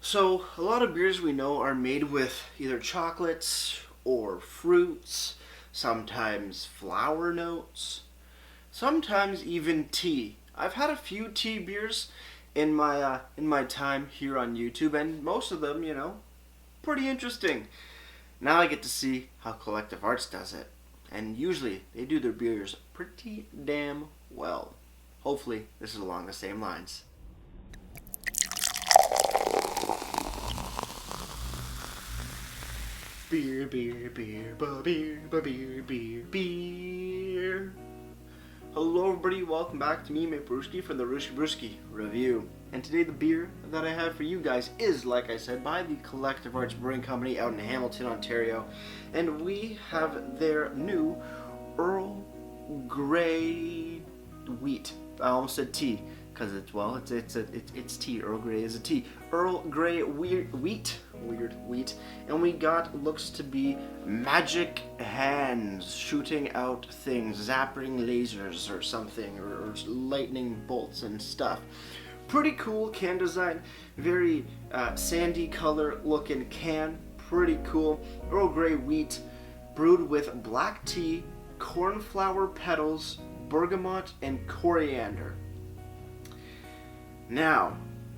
So, a lot of beers we know are made with either chocolates or fruits, sometimes flower notes, sometimes even tea. I've had a few tea beers in my time here on YouTube, and most of them, pretty interesting. Now I get to see how Collective Arts does it, and usually they do their beers pretty damn well. Hopefully, this is along the same lines. Beer, beer, beer, beer, beer, beer, beer. Hello everybody, welcome back to me, Mate Brewski, for the Brewski Review. And today the beer that I have for you guys is, like I said, by the Collective Arts Brewing Company out in Hamilton, Ontario. And we have their new Earl Grey wheat. I almost said tea, because it's tea. Earl Grey is a tea. Earl Grey weird wheat, and we got looks to be magic hands shooting out things, zapping lasers or something, or lightning bolts and stuff. Pretty cool can design, very sandy color looking can, pretty cool. Earl Grey wheat, brewed with black tea, cornflower petals, bergamot, and coriander. Now,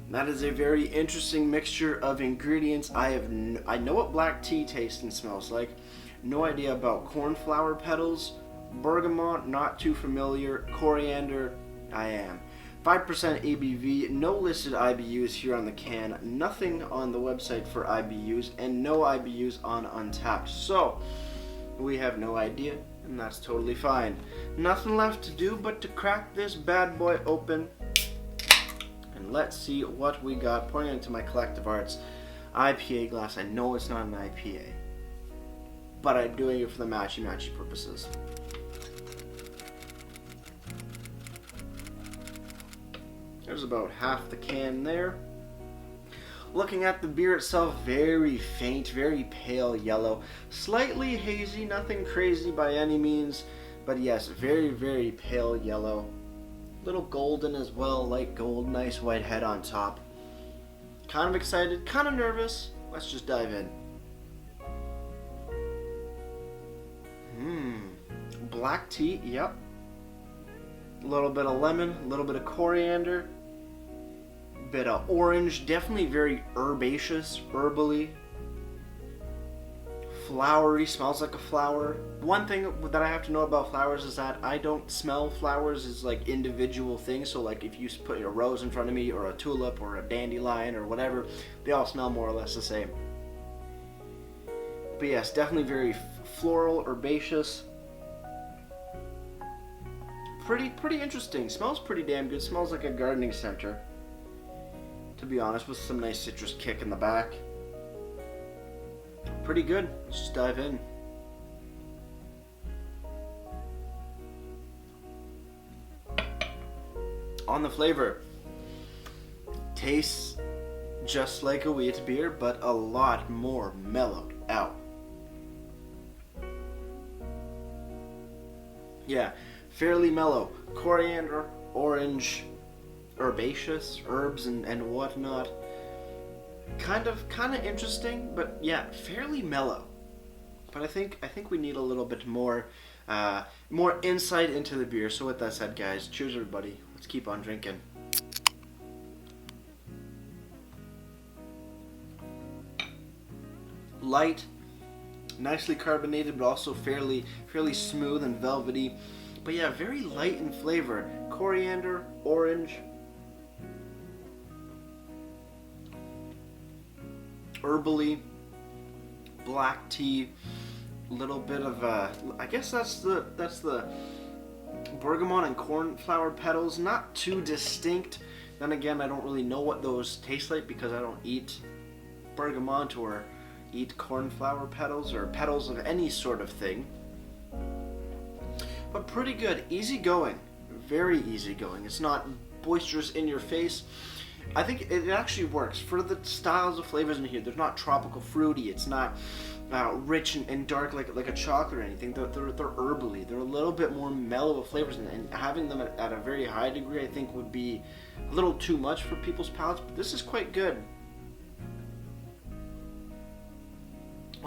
that is a very interesting mixture of ingredients. I know what black tea tastes and smells like. No idea about cornflower petals. Bergamot, not too familiar. Coriander, I am. 5% ABV, no listed IBUs here on the can, nothing on the website for IBUs, and no IBUs on Untapped. So, we have no idea, and that's totally fine. Nothing left to do but to crack this bad boy open. And let's see what we got. Pouring it into my Collective Arts IPA glass. I know it's not an IPA, but I'm doing it for the matchy purposes. There's about half the can there. Looking at the beer itself, very faint, very pale yellow. Slightly hazy, nothing crazy by any means, but yes, very, very pale yellow. Little golden as well, light gold, nice white head on top. Kind of excited, kind of nervous. Let's just dive in. Black tea, yep. A little bit of lemon, a little bit of coriander, bit of orange, definitely very herbaceous, herbally. Flowery, smells like a flower. One thing that I have to know about flowers is that I don't smell flowers as like individual things. So like if you put a rose in front of me, or a tulip, or a dandelion, or whatever, they all smell more or less the same. But yes, definitely very floral, herbaceous. Pretty interesting. Smells pretty damn good. Smells like a gardening center, to be honest, with some nice citrus kick in the back. Pretty good. Let's just dive in. On the flavor, tastes just like a wheat beer, but a lot more mellowed out. Yeah, fairly mellow. Coriander, orange, herbaceous, herbs and whatnot. Kind of interesting, but yeah, fairly mellow. But I think we need a little bit more insight into the beer. So with that said, guys, cheers everybody. Let's keep on drinking. Light, nicely carbonated, but also fairly smooth and velvety. But yeah, very light in flavor. Coriander, orange, herbally, black tea, little bit of I guess that's the bergamot and cornflower petals. Not too distinct. Then again, I don't really know what those taste like because I don't eat bergamot or eat cornflower petals or petals of any sort of thing. But pretty good, easy going, very easy going. It's not boisterous in your face. I think it actually works for the styles of flavors in here. They're not tropical fruity. It's not rich and dark like a chocolate or anything. They're herbally. They're a little bit more mellow of flavors, and having them at a very high degree, I think, would be a little too much for people's palates. But this is quite good.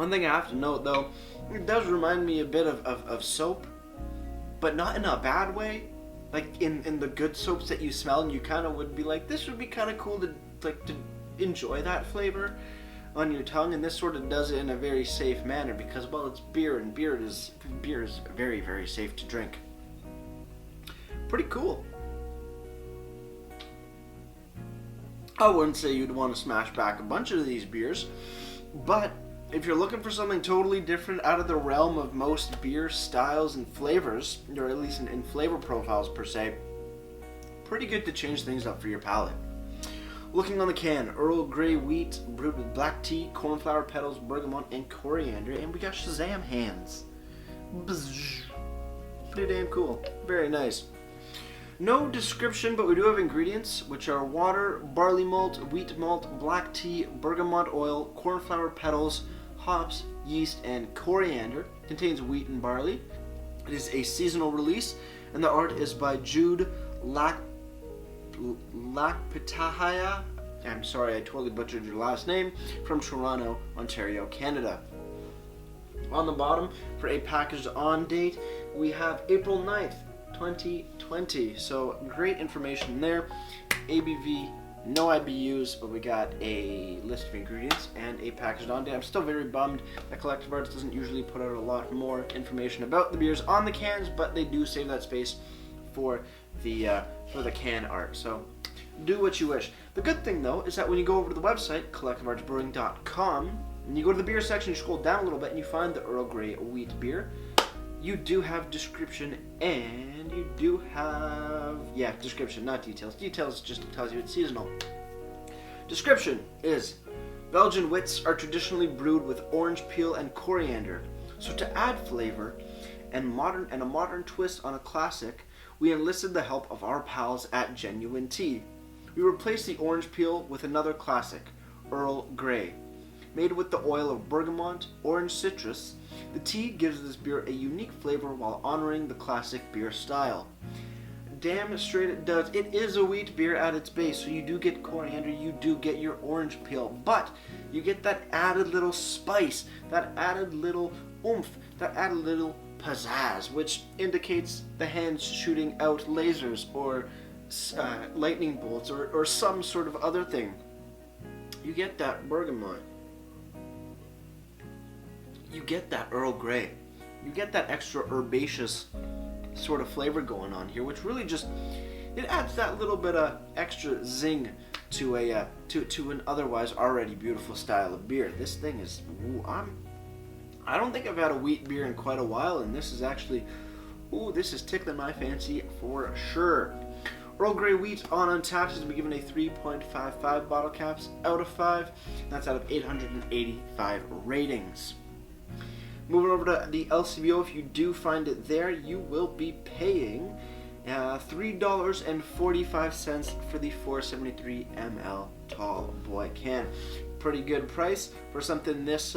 One thing I have to note though, it does remind me a bit of soap, but not in a bad way. Like in the good soaps that you smell and you kind of would be like, this would be kind of cool to enjoy that flavor on your tongue, and this sort of does it in a very safe manner because, well, it's beer, and beer is very, very safe to drink. Pretty cool. I wouldn't say you'd want to smash back a bunch of these beers, but if you're looking for something totally different out of the realm of most beer styles and flavors, or at least in flavor profiles per se, pretty good to change things up for your palate. Looking on the can, Earl Grey wheat brewed with black tea, cornflower petals, bergamot, and coriander, and we got Shazam hands. Bzzz. Pretty damn cool. Very nice. No description, but we do have ingredients, which are water, barley malt, wheat malt, black tea, bergamot oil, cornflower petals, hops, yeast, and coriander. Contains wheat and barley. It is a seasonal release, and the art is by Jude Lakpitahaya. I'm sorry, I totally butchered your last name. From Toronto, Ontario, Canada. On the bottom, for a packaged on date, we have April 9th, 2020. So great information there. ABV, no IBUs, but we got a list of ingredients and a packaged on date. I'm still very bummed that Collective Arts doesn't usually put out a lot more information about the beers on the cans, but they do save that space for the can art. So do what you wish. The good thing though is that when you go over to the website collectiveartsbrewing.com and you go to the beer section, you scroll down a little bit and you find the Earl Grey wheat beer. You do have description, and you do have description, not details. Details just tells you it's seasonal. Description is: Belgian wits are traditionally brewed with orange peel and coriander. So to add flavor and a modern twist on a classic, we enlisted the help of our pals at Genuine Tea. We replaced the orange peel with another classic, Earl Grey. Made with the oil of bergamot, orange citrus, the tea gives this beer a unique flavor while honoring the classic beer style. Damn straight it does. It is a wheat beer at its base, so you do get coriander, you do get your orange peel, but you get that added little spice, that added little oomph, that added little pizzazz, which indicates the hands shooting out lasers or lightning bolts or some sort of other thing. You get that bergamot. You get that Earl Grey. You get that extra herbaceous sort of flavor going on here, which really just, it adds that little bit of extra zing to an otherwise already beautiful style of beer. This thing is, I don't think I've had a wheat beer in quite a while, and this is actually, this is tickling my fancy for sure. Earl Grey wheat on Untappd has been given a 3.55 bottle caps out of 5. That's out of 885 ratings. Moving over to the LCBO, if you do find it there, you will be paying $3.45 for the 473 ml tall boy can. Pretty good price for something this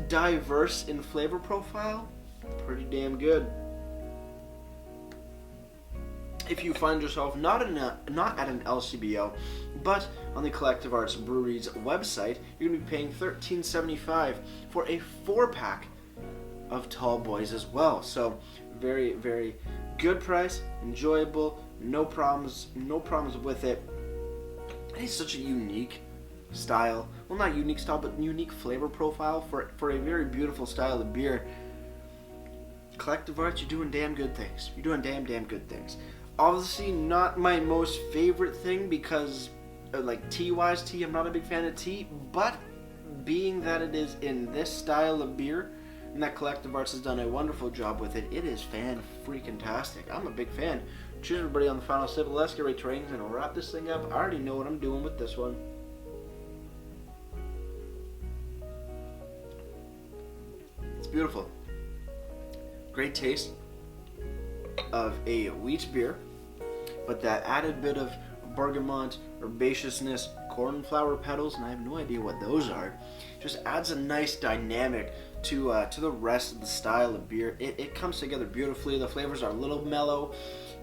diverse in flavor profile. Pretty damn good. If you find yourself not at an LCBO, but on the Collective Arts Brewery's website, you're going to be paying $13.75 for a 4-pack of tall boys as well. So very, very good price, enjoyable, no problems with it. It's such a unique style. Well, not unique style, but unique flavor profile for a very beautiful style of beer. Collective Arts, you're doing damn good things. You're doing damn good things. Obviously not my most favorite thing because, like tea-wise, I'm not a big fan of tea, but being that it is in this style of beer, and that Collective Arts has done a wonderful job with it, it is fan-freaking-tastic. I'm a big fan. Cheers everybody on the final sip. Let's get right to ratings and I'll wrap this thing up. I already know what I'm doing with this one. It's beautiful. Great taste of a wheat beer, but that added bit of bergamot, herbaceousness, cornflower petals, and I have no idea what those are, just adds a nice dynamic to the rest of the style of beer. It comes together beautifully. The flavors are a little mellow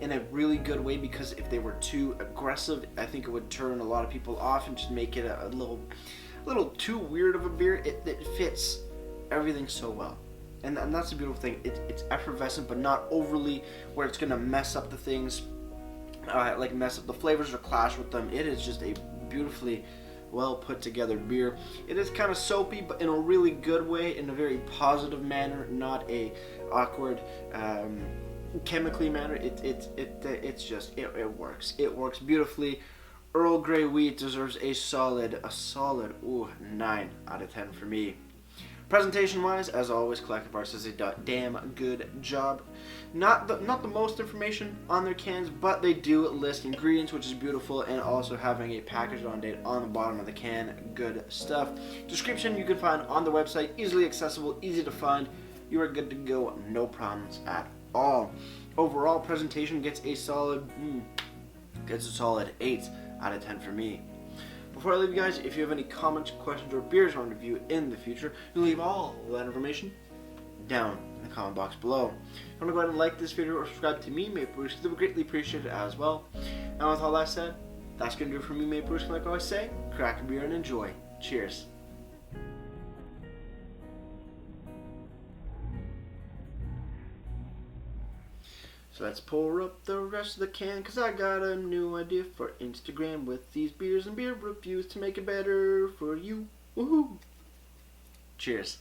in a really good way, because if they were too aggressive, I think it would turn a lot of people off and just make it a little too weird of a beer. It fits everything so well. And that's the beautiful thing. It's effervescent, but not overly where it's gonna mess up the things, like mess up the flavors or clash with them. It is just a beautifully well put together beer. It is kind of soapy, but in a really good way, in a very positive manner, not a awkward, chemically manner. It's just it works. It works beautifully. Earl Grey wheat deserves a solid 9 out of 10 for me. Presentation wise, as always, Collective Arts does a damn good job. Not the most information on their cans, but they do list ingredients, which is beautiful, and also having a package on date on the bottom of the can. Good stuff. Description you can find on the website, easily accessible, easy to find. You are good to go, no problems at all. Overall, presentation gets a solid 8 out of 10 for me. Before I leave you guys, if you have any comments, questions, or beers I want to review in the future, you leave all that information down in the comment box below. If you want to go ahead and like this video or subscribe to me, Maple Brewski, they would greatly appreciate it as well. And with all that said, that's going to do it for me, Maple Brewski. Like I always say, crack a beer and enjoy. Cheers. So let's pour up the rest of the can, cause I got a new idea for Instagram with these beers and beer reviews to make it better for you. Woohoo! Cheers.